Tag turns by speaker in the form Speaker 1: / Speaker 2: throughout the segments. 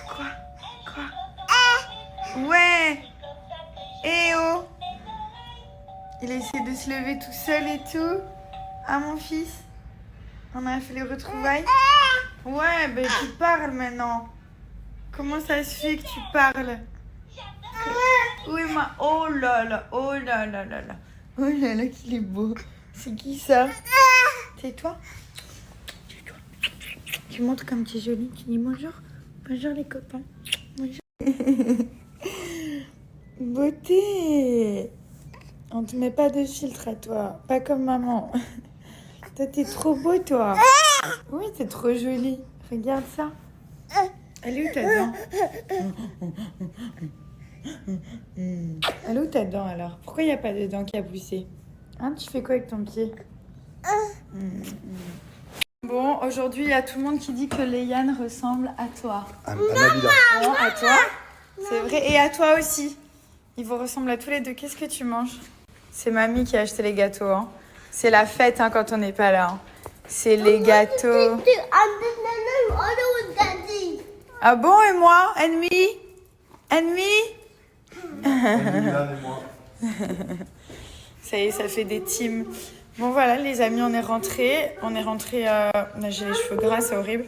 Speaker 1: Quoi? Ouais. Eh oh. Il a essayé de se lever tout seul et tout. Ah mon fils. On a fait les retrouvailles. Ouais, ben tu parles maintenant. Comment ça se fait que tu parles? Oui, ma... Oh là là, oh là là là là. Oh là là, qu'il est beau. C'est qui ça? C'est toi? Tu montres comme tu es jolie. Tu dis bonjour. Bonjour les copains. Bonjour. Beauté. On te met pas de filtre à toi. Pas comme maman. Toi, t'es trop beau, toi. Oui, t'es trop jolie. Regarde ça. Elle est où ta dent? Elle est où ta dent alors? Pourquoi il n'y a pas de dent qui a poussé? Hein, tu fais quoi avec ton pied? Bon, aujourd'hui, il y a tout le monde qui dit que Léane ressemble à toi.
Speaker 2: À Nabila.
Speaker 1: Non, à toi. C'est vrai. Et à toi aussi. Ils vous ressemblent à tous les deux. Qu'est-ce que tu manges? C'est mamie qui a acheté les gâteaux. Hein. C'est la fête hein, quand on n'est pas là. Hein. C'est les gâteaux. Ah bon, et moi? Ennemi?
Speaker 2: Nabila et moi.
Speaker 1: Ça y est, ça fait des teams. Bon voilà les amis, on est rentrés. J'ai les cheveux gras, c'est horrible.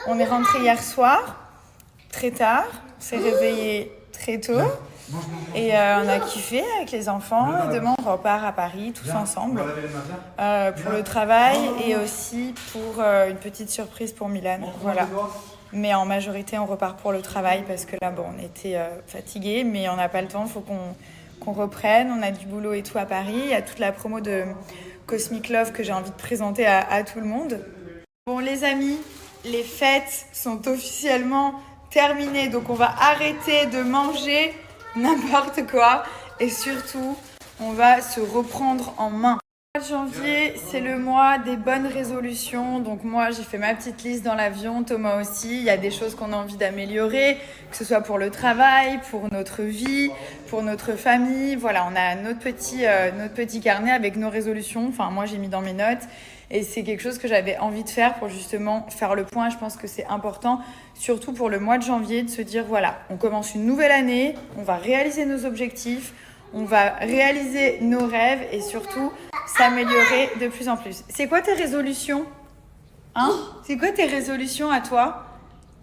Speaker 1: On est rentrés hier soir, très tard. On s'est réveillés très tôt. Et on a kiffé avec les enfants. Et demain, on repart à Paris, tous ensemble, pour le travail et aussi pour une petite surprise pour Milan. Voilà. Mais en majorité, on repart pour le travail parce que là, bon, on était fatigués, mais on n'a pas le temps. Il faut qu'on reprenne. On a du boulot et tout à Paris. Il y a toute la promo de Cosmic Love que j'ai envie de présenter à tout le monde. Bon, les amis, les fêtes sont officiellement terminées. Donc, on va arrêter de manger n'importe quoi. Et surtout, on va se reprendre en main. Le mois de janvier, c'est le mois des bonnes résolutions. Donc moi, j'ai fait ma petite liste dans l'avion, Thomas aussi. Il y a des choses qu'on a envie d'améliorer, que ce soit pour le travail, pour notre vie, pour notre famille. Voilà, on a notre petit carnet avec nos résolutions. Enfin, moi, j'ai mis dans mes notes. Et c'est quelque chose que j'avais envie de faire pour justement faire le point. Je pense que c'est important, surtout pour le mois de janvier, de se dire, voilà, on commence une nouvelle année, on va réaliser nos objectifs, on va réaliser nos rêves et surtout s'améliorer de plus en plus. C'est quoi tes résolutions? Hein? C'est quoi tes résolutions à toi?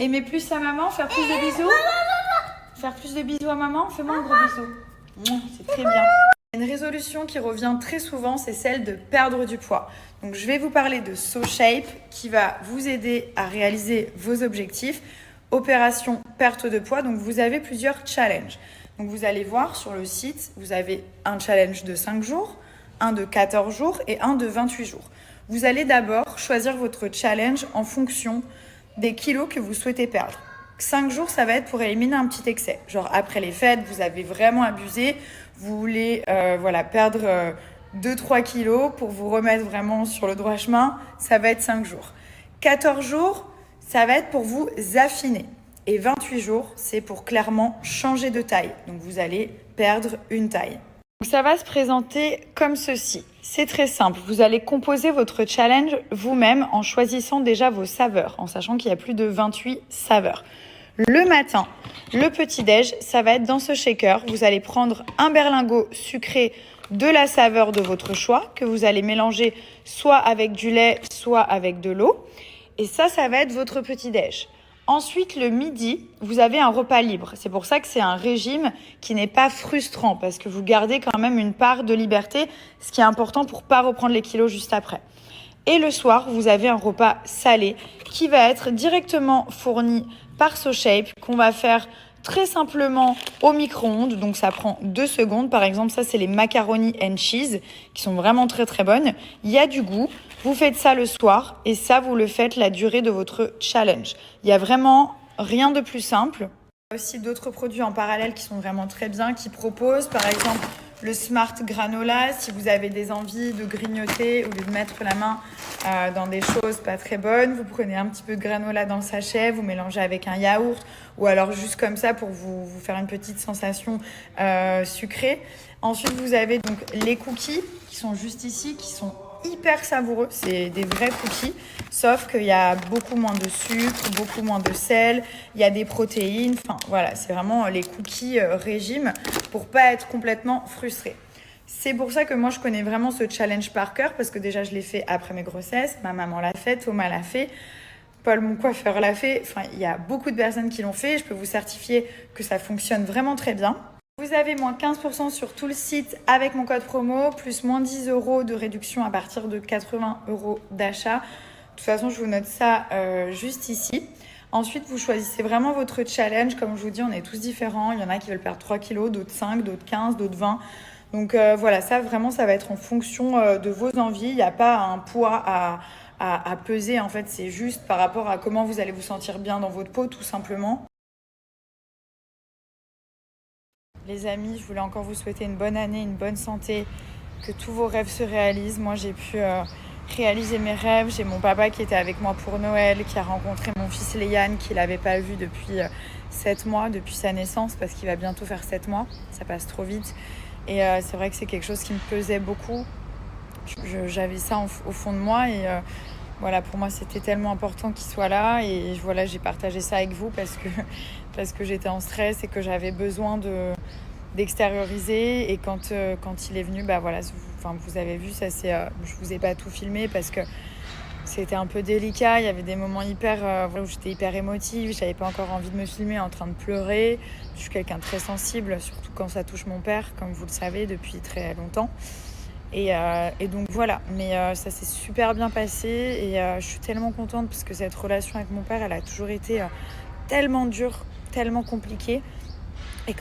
Speaker 1: Aimer plus sa maman? Faire plus de bisous? Faire plus de bisous à maman? Fais-moi un gros bisou. C'est très bien. Une résolution qui revient très souvent, c'est celle de perdre du poids. Donc je vais vous parler de SoShape qui va vous aider à réaliser vos objectifs. Opération perte de poids, donc vous avez plusieurs challenges. Donc vous allez voir sur le site, vous avez un challenge de 5 jours, un de 14 jours et un de 28 jours. Vous allez d'abord choisir votre challenge en fonction des kilos que vous souhaitez perdre. 5 jours, ça va être pour éliminer un petit excès. Genre après les fêtes, vous avez vraiment abusé, vous voulez perdre 2-3 kilos pour vous remettre vraiment sur le droit chemin, ça va être 5 jours. 14 jours, ça va être pour vous affiner. Et 28 jours, c'est pour clairement changer de taille. Donc vous allez perdre une taille. Donc ça va se présenter comme ceci. C'est très simple. Vous allez composer votre challenge vous-même en choisissant déjà vos saveurs, en sachant qu'il y a plus de 28 saveurs. Le matin, le petit-déj, ça va être dans ce shaker. Vous allez prendre un berlingot sucré de la saveur de votre choix, que vous allez mélanger soit avec du lait, soit avec de l'eau. Et ça va être votre petit-déj. Ensuite, le midi, vous avez un repas libre. C'est pour ça que c'est un régime qui n'est pas frustrant parce que vous gardez quand même une part de liberté, ce qui est important pour pas reprendre les kilos juste après. Et le soir, vous avez un repas salé qui va être directement fourni par SoShape, qu'on va faire très simplement au micro-ondes. Donc ça prend 2 secondes. Par exemple, ça c'est les macaroni and cheese qui sont vraiment très très bonnes. Il y a du goût. Vous faites ça le soir et ça, vous le faites la durée de votre challenge. Il y a vraiment rien de plus simple. Il y a aussi d'autres produits en parallèle qui sont vraiment très bien, qui proposent par exemple le Smart Granola. Si vous avez des envies de grignoter ou de mettre la main dans des choses pas très bonnes, vous prenez un petit peu de granola dans le sachet, vous mélangez avec un yaourt ou alors juste comme ça pour vous faire une petite sensation sucrée. Ensuite, vous avez donc les cookies qui sont juste ici, qui sont hyper savoureux, c'est des vrais cookies, sauf qu'il y a beaucoup moins de sucre, beaucoup moins de sel, il y a des protéines, enfin voilà, c'est vraiment les cookies régime pour pas être complètement frustré. C'est pour ça que moi je connais vraiment ce challenge par cœur, parce que déjà je l'ai fait après mes grossesses, ma maman l'a fait, Thomas l'a fait, Paul, mon coiffeur, l'a fait, enfin il y a beaucoup de personnes qui l'ont fait, je peux vous certifier que ça fonctionne vraiment très bien. Vous avez moins 15% sur tout le site avec mon code promo, plus moins 10 € de réduction à partir de 80 € d'achat. De toute façon, je vous note ça juste ici. Ensuite, vous choisissez vraiment votre challenge. Comme je vous dis, on est tous différents. Il y en a qui veulent perdre 3 kilos, d'autres 5, d'autres 15, d'autres 20. Donc voilà, ça vraiment, ça va être en fonction de vos envies. Il n'y a pas un poids à peser. En fait, c'est juste par rapport à comment vous allez vous sentir bien dans votre peau, tout simplement. Les amis, je voulais encore vous souhaiter une bonne année, une bonne santé, que tous vos rêves se réalisent. Moi, j'ai pu réaliser mes rêves. J'ai mon papa qui était avec moi pour Noël, qui a rencontré mon fils Léane, qu'il n'avait pas vu depuis 7 mois, depuis sa naissance, parce qu'il va bientôt faire 7 mois. Ça passe trop vite. Et c'est vrai que c'est quelque chose qui me pesait beaucoup. J'avais ça au fond de moi et voilà, pour moi, c'était tellement important qu'il soit là. Et voilà, j'ai partagé ça avec vous parce que j'étais en stress et que j'avais besoin d'extérioriser. Et quand il est venu, bah voilà, vous avez vu, ça je vous ai pas tout filmé parce que c'était un peu délicat. Il y avait des moments où j'étais hyper émotive. J'avais pas encore envie de me filmer en train de pleurer. Je suis quelqu'un de très sensible, surtout quand ça touche mon père, comme vous le savez, depuis très longtemps. Et donc voilà, mais ça s'est super bien passé et je suis tellement contente parce que cette relation avec mon père, elle a toujours été tellement dure, tellement compliquée. Et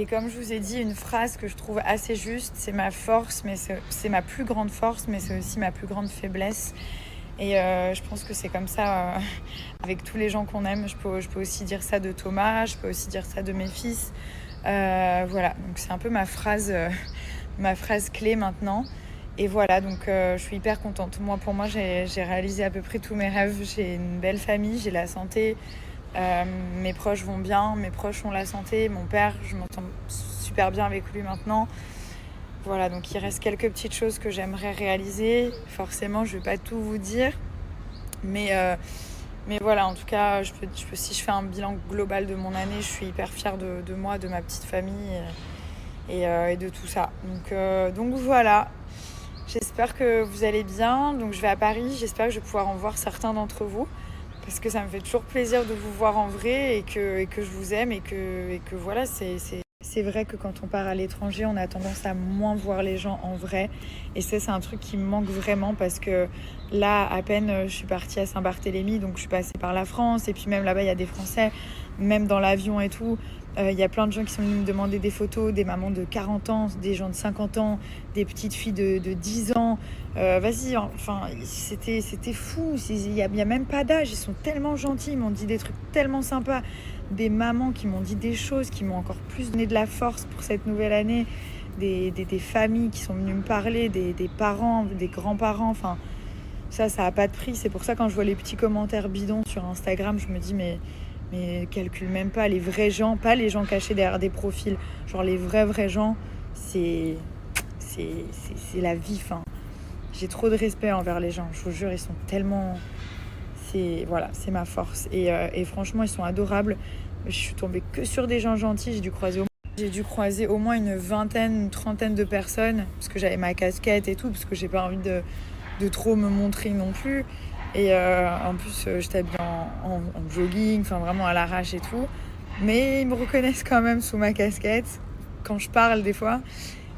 Speaker 1: comme je vous ai dit, une phrase que je trouve assez juste, c'est ma force, mais c'est ma plus grande force, mais c'est aussi ma plus grande faiblesse. Et je pense que c'est comme ça avec tous les gens qu'on aime. Je peux aussi dire ça de Thomas, je peux aussi dire ça de mes fils. Voilà, donc c'est un peu ma phrase clé maintenant. Et voilà, donc je suis hyper contente. Pour moi, j'ai réalisé à peu près tous mes rêves. J'ai une belle famille, j'ai la santé. Mes proches vont bien, mes proches ont la santé. Mon père, je m'entends super bien avec lui maintenant. Voilà, donc il reste quelques petites choses que j'aimerais réaliser. Forcément, je ne vais pas tout vous dire. Mais voilà, en tout cas, si je fais un bilan global de mon année, je suis hyper fière de moi, de ma petite famille et de tout ça. Donc voilà, j'espère que vous allez bien. Donc je vais à Paris, j'espère que je vais pouvoir en voir certains d'entre vous. Parce que ça me fait toujours plaisir de vous voir en vrai et que je vous aime et que voilà, c'est vrai que quand on part à l'étranger, on a tendance à moins voir les gens en vrai. Et ça, c'est un truc qui me manque vraiment parce que là, à peine, je suis partie à Saint-Barthélemy, donc je suis passée par la France. Et puis même là-bas, il y a des Français, même dans l'avion et tout. Il y a plein de gens qui sont venus me demander des photos, des mamans de 40 ans, des gens de 50 ans, des petites filles de 10 ans. Vas-y, enfin, c'était fou. Il y a même pas d'âge. Ils sont tellement gentils. Ils m'ont dit des trucs tellement sympas. Des mamans qui m'ont dit des choses, qui m'ont encore plus donné de la force pour cette nouvelle année. Des familles qui sont venues me parler, des parents, des grands-parents. Enfin, ça n'a pas de prix. C'est pour ça quand je vois les petits commentaires bidons sur Instagram, je me dis mais calcule même pas les vrais gens, pas les gens cachés derrière des profils. Genre les vrais gens, c'est la vie. Enfin, j'ai trop de respect envers les gens. Je vous jure, ils sont tellement... Voilà, c'est ma force. Et franchement, ils sont adorables. Je suis tombée que sur des gens gentils. J'ai dû croiser au moins une vingtaine, une trentaine de personnes. Parce que j'avais ma casquette et tout. Parce que j'ai pas envie de trop me montrer non plus. Et en plus, j'étais habillée en jogging, enfin vraiment à l'arrache et tout. Mais ils me reconnaissent quand même sous ma casquette, quand je parle des fois.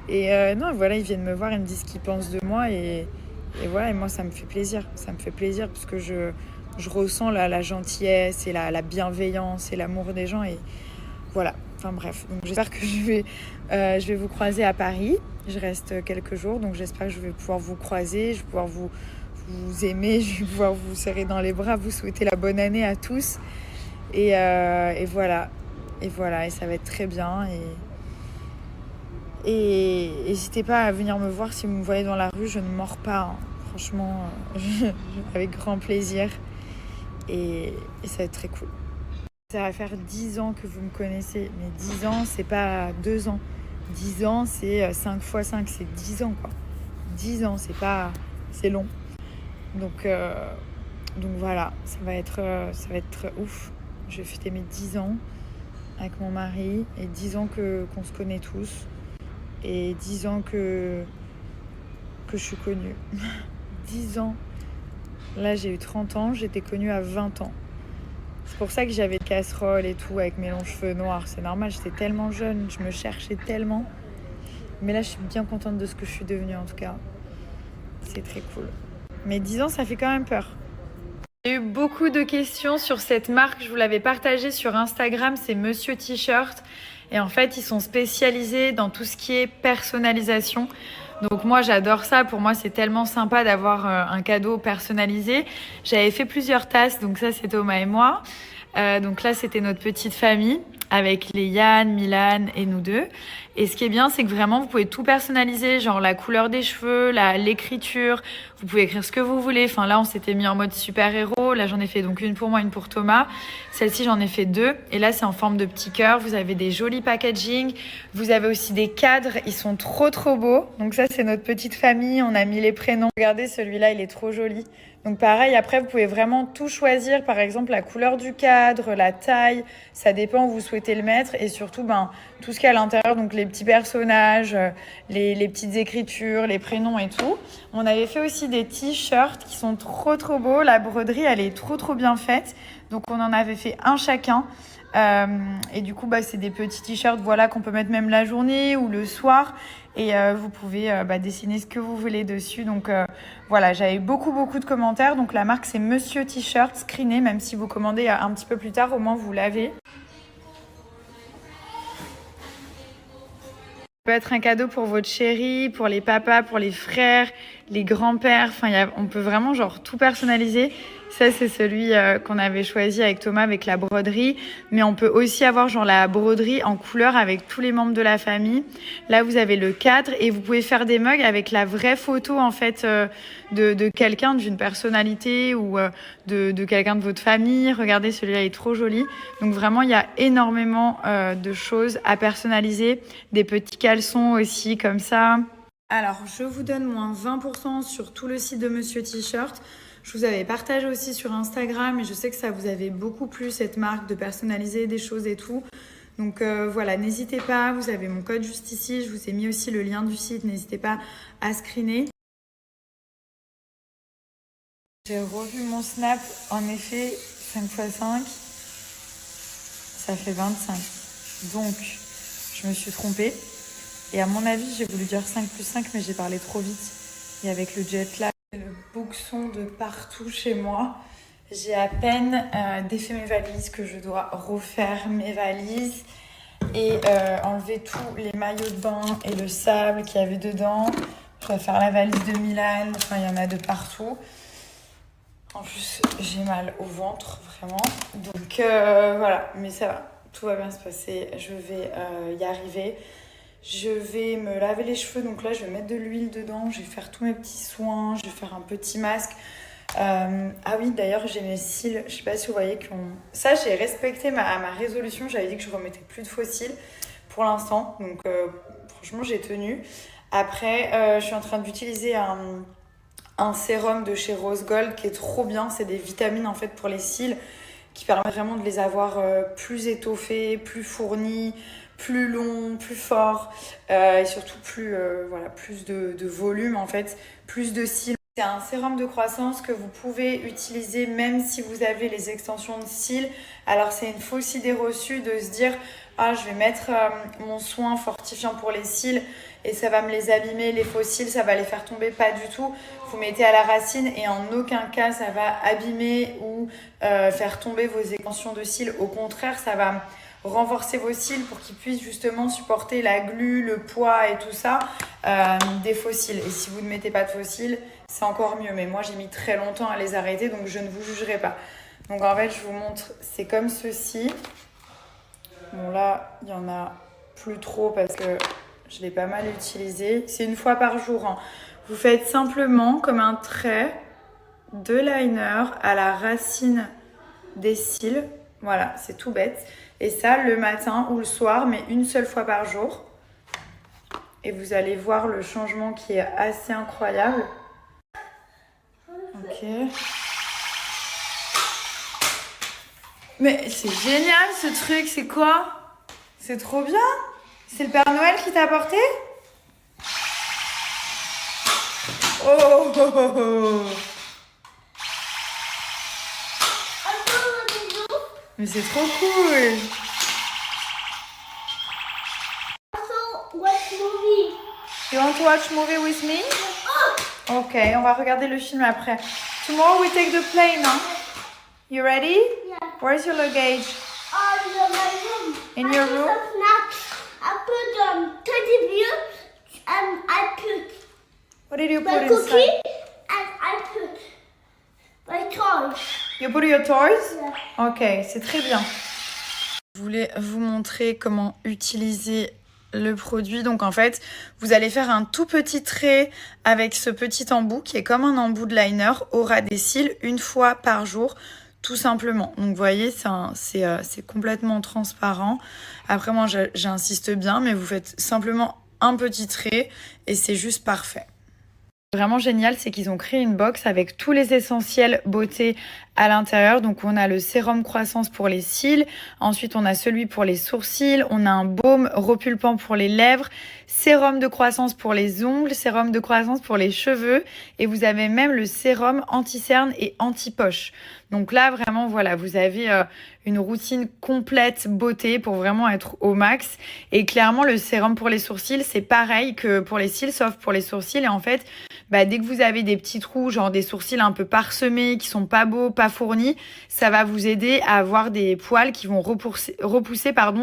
Speaker 1: Et non, voilà, ils viennent me voir, ils me disent ce qu'ils pensent de moi. Et voilà, et moi, ça me fait plaisir. Ça me fait plaisir parce que je ressens la gentillesse et la bienveillance et l'amour des gens. Et voilà, enfin bref. Donc j'espère que je vais vous croiser à Paris. Je reste quelques jours, donc j'espère que je vais pouvoir vous croiser, je vais pouvoir vous aimer, je vais pouvoir vous serrer dans les bras, vous souhaiter la bonne année à tous. Et voilà. Et voilà, et ça va être très bien. Et n'hésitez pas à venir me voir si vous me voyez dans la rue, je ne mords pas. Hein. Franchement, avec grand plaisir. Et ça va être très cool. Ça va faire 10 ans que vous me connaissez. Mais 10 ans, c'est pas 2 ans. 10 ans, c'est 5 x 5, c'est 10 ans, quoi. 10 ans, c'est pas c'est long. Donc voilà, ça va être ouf. Je vais fêter mes 10 ans avec mon mari et 10 ans qu'on se connaît tous et 10 ans que je suis connue. 10 ans. Là, j'ai eu 30 ans, j'étais connue à 20 ans. C'est pour ça que j'avais des casseroles et tout avec mes longs cheveux noirs. C'est normal, j'étais tellement jeune, je me cherchais tellement. Mais là, je suis bien contente de ce que je suis devenue en tout cas. C'est très cool. Mais 10 ans, ça fait quand même peur. J'ai eu beaucoup de questions sur cette marque. Je vous l'avais partagée sur Instagram, c'est Monsieur T-shirt. Et en fait, ils sont spécialisés dans tout ce qui est personnalisation. Donc moi, j'adore ça. Pour moi, c'est tellement sympa d'avoir un cadeau personnalisé. J'avais fait plusieurs tasses. Donc ça, c'est Thomas et moi. Donc là, c'était notre petite famille avec les Yann, Milan et nous deux. Et ce qui est bien, c'est que vraiment, vous pouvez tout personnaliser, genre la couleur des cheveux, l'écriture. Vous pouvez écrire ce que vous voulez. Enfin, là, on s'était mis en mode super-héros. Là, j'en ai fait donc une pour moi, une pour Thomas. Celle-ci, j'en ai fait 2. Et là, c'est en forme de petit cœur. Vous avez des jolis packaging. Vous avez aussi des cadres. Ils sont trop, trop beaux. Donc ça, c'est notre petite famille. On a mis les prénoms. Regardez, celui-là, il est trop joli. Donc pareil, après, vous pouvez vraiment tout choisir. Par exemple, la couleur du cadre, la taille. Ça dépend où vous souhaitez le mettre. Et surtout, tout ce qu'il y a à l'intérieur. Donc les petits personnages, les petites écritures, les prénoms et tout. On avait fait aussi des t-shirts qui sont trop, trop beaux. La broderie, elle est trop, trop bien faite. Donc on en avait fait un chacun. Et du coup, c'est des petits t-shirts qu'on peut mettre même la journée ou le soir. Et vous pouvez dessiner ce que vous voulez dessus. Donc voilà, j'avais beaucoup de commentaires. Donc la marque, c'est Monsieur T-shirt, screené. Même si vous commandez un petit peu plus tard, au moins vous l'avez. Ça peut être un cadeau pour votre chéri, pour les papas, pour les frères, les grands-pères. Enfin, on peut vraiment tout personnaliser. Ça, c'est celui qu'on avait choisi avec Thomas, avec la broderie. Mais on peut aussi avoir la broderie en couleur avec tous les membres de la famille. Là, vous avez le cadre et vous pouvez faire des mugs avec la vraie photo en fait de quelqu'un, d'une personnalité ou de quelqu'un de votre famille. Regardez, celui-là est trop joli. Donc vraiment, il y a énormément de choses à personnaliser. Des petits caleçons aussi comme ça. Alors, je vous donne moins 20% sur tout le site de Monsieur T-shirt. Je vous avais partagé aussi sur Instagram et je sais que ça vous avait beaucoup plu cette marque de personnaliser des choses et tout. Donc voilà, n'hésitez pas, vous avez mon code juste ici. Je vous ai mis aussi le lien du site, n'hésitez pas à screener. J'ai revu mon snap, en effet, 5 x 5, ça fait 25. Donc, je me suis trompée. Et à mon avis, j'ai voulu dire 5 + 5, mais j'ai parlé trop vite. Et avec le jet lag, le bouxon de partout chez moi. J'ai à peine défait mes valises, que je dois refaire mes valises et enlever tous les maillots de bain et le sable qu'il y avait dedans. Je dois faire la valise de Milan, enfin il y en a de partout. En plus, j'ai mal au ventre, vraiment. Donc voilà, mais ça va, tout va bien se passer. Je vais y arriver. Je vais me laver les cheveux, donc là je vais mettre de l'huile dedans, je vais faire tous mes petits soins, je vais faire un petit masque. Ah oui, d'ailleurs j'ai mes cils, je sais pas si vous voyez ça j'ai respecté ma résolution, j'avais dit que je remettais plus de faux cils pour l'instant, donc franchement j'ai tenu. Après je suis en train d'utiliser un sérum de chez Rose Gold qui est trop bien, c'est des vitamines en fait pour les cils qui permettent vraiment de les avoir plus étoffés, plus fournis, plus long, plus fort et surtout plus de volume en fait, plus de cils. C'est un sérum de croissance que vous pouvez utiliser même si vous avez les extensions de cils. Alors c'est une fausse idée reçue de se dire je vais mettre mon soin fortifiant pour les cils et ça va me les abîmer, les faux cils, ça va les faire tomber, pas du tout. Vous mettez à la racine et en aucun cas ça va abîmer ou faire tomber vos extensions de cils. Au contraire, ça va renforcer vos cils pour qu'ils puissent justement supporter la glu, le poids et tout ça des faux cils. Et si vous ne mettez pas de faux cils, c'est encore mieux. Mais moi, j'ai mis très longtemps à les arrêter, donc je ne vous jugerai pas. Donc en fait, je vous montre, c'est comme ceci. Bon là, il n'y en a plus trop parce que je l'ai pas mal utilisé. C'est une fois par jour. Hein. Vous faites simplement comme un trait de liner à la racine des cils. Voilà, c'est tout bête. Et ça, le matin ou le soir, mais une seule fois par jour. Et vous allez voir le changement qui est assez incroyable. Ok. Mais c'est génial ce truc, c'est quoi? C'est trop bien. C'est le Père Noël qui t'a apporté? Oh, oh, oh, oh. Mais c'est trop cool. You want to watch movie with me? Ok, on va regarder le film après. Tomorrow we take the plane, huh? You ready?
Speaker 3: Yeah.
Speaker 1: Where's your luggage?
Speaker 3: In my room.
Speaker 1: In your room?
Speaker 3: I put teddy bear and I put
Speaker 1: What did you
Speaker 3: my
Speaker 1: put
Speaker 3: cookie
Speaker 1: inside?
Speaker 3: and I put my toys.
Speaker 1: You put your toys?
Speaker 3: Yeah.
Speaker 1: Ok, c'est très bien. Je voulais vous montrer comment utiliser le produit. Donc en fait, vous allez faire un tout petit trait avec ce petit embout qui est comme un embout de liner au ras des cils une fois par jour, tout simplement. Donc vous voyez, c'est complètement transparent. Après moi, j'insiste bien, mais vous faites simplement un petit trait et c'est juste parfait. Vraiment génial, c'est qu'ils ont créé une box avec tous les essentiels beauté à l'intérieur. Donc on a le sérum croissance pour les cils, ensuite on a celui pour les sourcils, on a un baume repulpant pour les lèvres, sérum de croissance pour les ongles, sérum de croissance pour les cheveux et vous avez même le sérum anti-cerne et anti-poche. Donc là vraiment voilà, vous avez une routine complète beauté pour vraiment être au max. Et clairement le sérum pour les sourcils c'est pareil que pour les cils sauf pour les sourcils et en fait dès que vous avez des petits trous, genre des sourcils un peu parsemés, qui sont pas beaux, pas fournis, ça va vous aider à avoir des poils qui vont repousser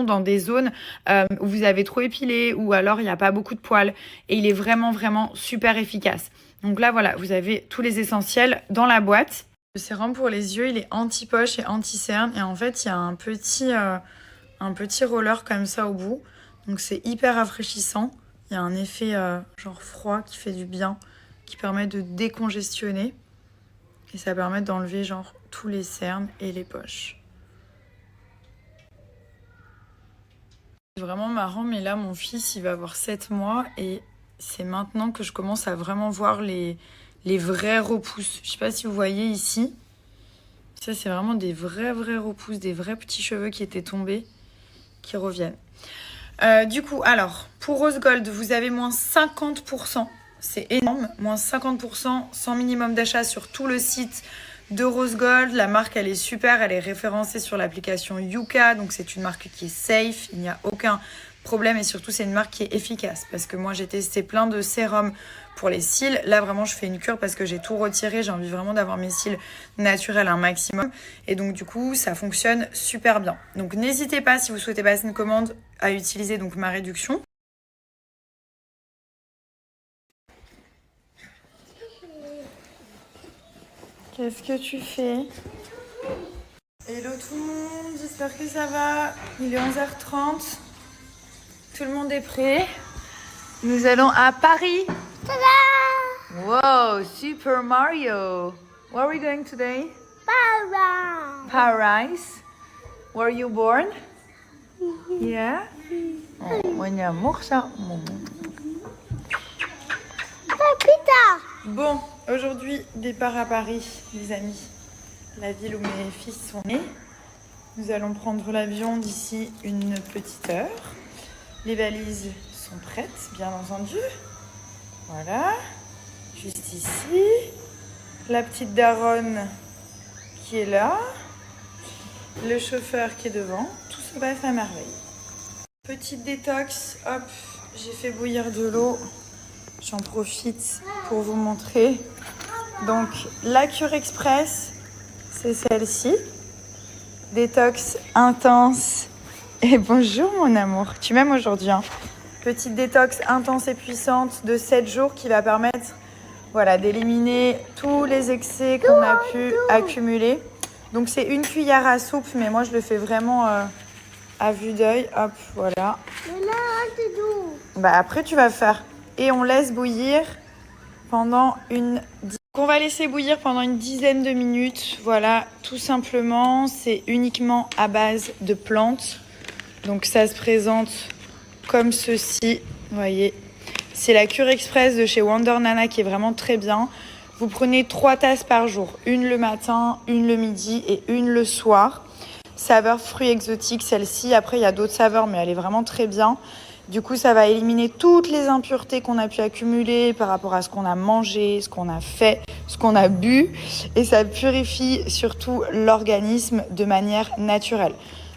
Speaker 1: dans des zones où vous avez trop épilé ou alors il n'y a pas beaucoup de poils. Et il est vraiment, vraiment super efficace. Donc là, voilà, vous avez tous les essentiels dans la boîte. Le sérum pour les yeux, il est anti-poche et anti-cerne. Et en fait, il y a un petit roller comme ça au bout. Donc c'est hyper rafraîchissant. Il y a un effet genre froid qui fait du bien, qui permet de décongestionner et ça permet d'enlever genre tous les cernes et les poches. C'est vraiment marrant, mais là mon fils il va avoir 7 mois et c'est maintenant que je commence à vraiment voir les vraies repousses. Je sais pas si vous voyez ici, ça c'est vraiment des vraies repousses, des vrais petits cheveux qui étaient tombés qui reviennent. Du coup, alors pour Rose Gold vous avez moins 50%. C'est énorme, moins 50% sans minimum d'achat sur tout le site de Rose Gold. La marque, elle est super, elle est référencée sur l'application Yuka, donc c'est une marque qui est safe, il n'y a aucun problème et surtout c'est une marque qui est efficace parce que moi j'ai testé plein de sérums pour les cils. Là vraiment je fais une cure parce que j'ai tout retiré, j'ai envie vraiment d'avoir mes cils naturels un maximum et donc du coup ça fonctionne super bien. Donc n'hésitez pas si vous souhaitez passer une commande à utiliser donc ma réduction. Qu'est-ce que tu fais? Hello tout le monde, j'espère que ça va. Il est 11h30. Tout le monde est prêt. Nous allons à Paris.
Speaker 3: Ta-da!
Speaker 1: Wow, Super Mario. Where are we going today?
Speaker 3: Para!
Speaker 1: Paris. Were you born? Yeah? Oh, mon amour, ça.
Speaker 3: Papita!
Speaker 1: Bon, aujourd'hui, départ à Paris, les amis. La ville où mes fils sont nés. Nous allons prendre l'avion d'ici une petite heure. Les valises sont prêtes, bien entendu. Voilà. Juste ici. La petite daronne qui est là. Le chauffeur qui est devant. Tout se passe à merveille. Petite détox. Hop, j'ai fait bouillir de l'eau. J'en profite pour vous montrer. Donc, la cure express, c'est celle-ci. Détox intense. Et bonjour mon amour, tu m'aimes aujourd'hui, hein. Petite détox intense et puissante de 7 jours qui va permettre d'éliminer tous les excès qu'on a pu accumuler. Donc, c'est une cuillère à soupe, mais moi, je le fais vraiment à vue d'œil. Hop, voilà.
Speaker 3: Mais là, c'est doux.
Speaker 1: Après, tu vas faire... Et on laisse bouillir pendant on va laisser bouillir pendant une dizaine de minutes. Voilà, tout simplement, c'est uniquement à base de plantes. Donc ça se présente comme ceci, vous voyez. C'est la cure express de chez Wonder Nana qui est vraiment très bien. Vous prenez 3 tasses par jour. Une le matin, une le midi et une le soir. Saveur fruits exotiques, celle-ci. Après, il y a d'autres saveurs, mais elle est vraiment très bien. Du coup, ça va éliminer toutes les impuretés qu'on a pu accumuler par rapport à ce qu'on a mangé, ce qu'on a fait, ce qu'on a bu. Et ça purifie surtout l'organisme de manière naturelle.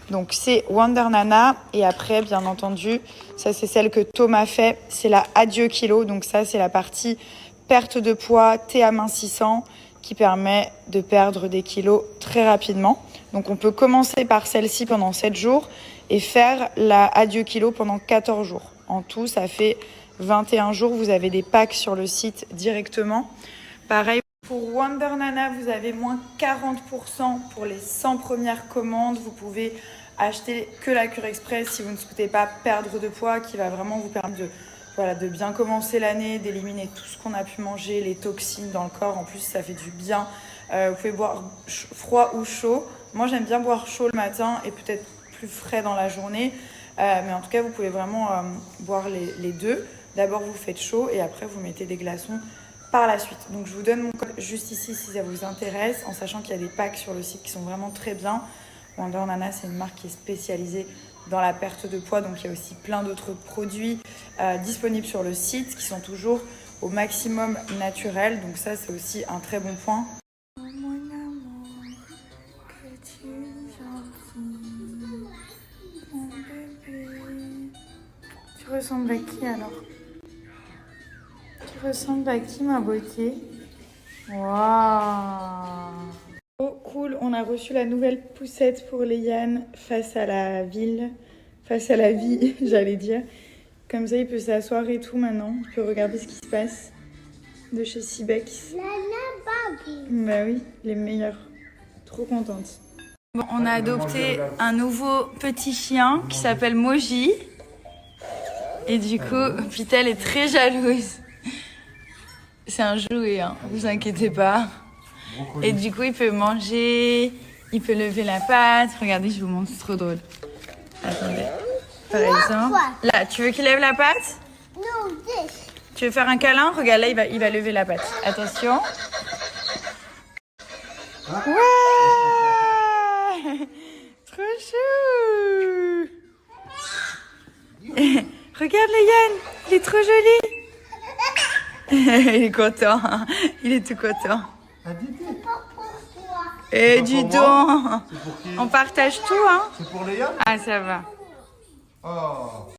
Speaker 1: Donc, c'est Wonder Nana. Et après, bien entendu, ça, c'est celle que Thomas fait. C'est la Adieu Kilo. Donc, ça, c'est la partie perte de poids, thé amincissant, qui permet de perdre des kilos très rapidement. Donc, on peut commencer par celle-ci pendant 7 jours et faire la Adieu Kilo pendant 14 jours. En tout, ça fait 21 jours. Vous avez des packs sur le site directement. Pareil, pour Wonder Nana, vous avez moins 40% pour les 100 premières commandes. Vous pouvez acheter que la cure express si vous ne souhaitez pas perdre de poids, qui va vraiment vous permettre de bien commencer l'année, d'éliminer tout ce qu'on a pu manger, les toxines dans le corps. En plus, ça fait du bien. Vous pouvez boire froid ou chaud. Moi, j'aime bien boire chaud le matin et peut-être plus frais dans la journée. Mais en tout cas, vous pouvez vraiment boire les deux. D'abord, vous faites chaud et après, vous mettez des glaçons par la suite. Donc, je vous donne mon code juste ici si ça vous intéresse, en sachant qu'il y a des packs sur le site qui sont vraiment très bien. Wonder Nana, c'est une marque qui est spécialisée dans la perte de poids. Donc, il y a aussi plein d'autres produits disponibles sur le site qui sont toujours au maximum naturels. Donc, ça, c'est aussi un très bon point. Tu ressembles à qui alors? Tu ressembles à qui, ma beauté? Waouh! Oh cool, on a reçu la nouvelle poussette pour Léane face à la ville, face à la vie, j'allais dire. Comme ça, il peut s'asseoir et tout maintenant. Il peut regarder ce qui se passe de chez Sibex. Bah oui, les meilleurs. Trop contente. Bon, on a adopté un nouveau petit chien qui s'appelle Moji. Et du coup, Pitel est très jalouse. C'est un jouet, hein, vous inquiétez pas. Et du coup, il peut manger, il peut lever la patte. Regardez, je vous montre, c'est trop drôle. Attendez. Par exemple, là, tu veux qu'il lève la patte?
Speaker 3: Non,
Speaker 1: Tu veux faire un câlin? Regarde, là, il va lever la patte. Attention. Ouais! Trop chou! Regarde, Léane, il est trop joli. Il est content, il est tout content. Et dis donc, on partage tout, hein?
Speaker 2: C'est pour Léa?
Speaker 1: Ah, ça va.
Speaker 2: Oh.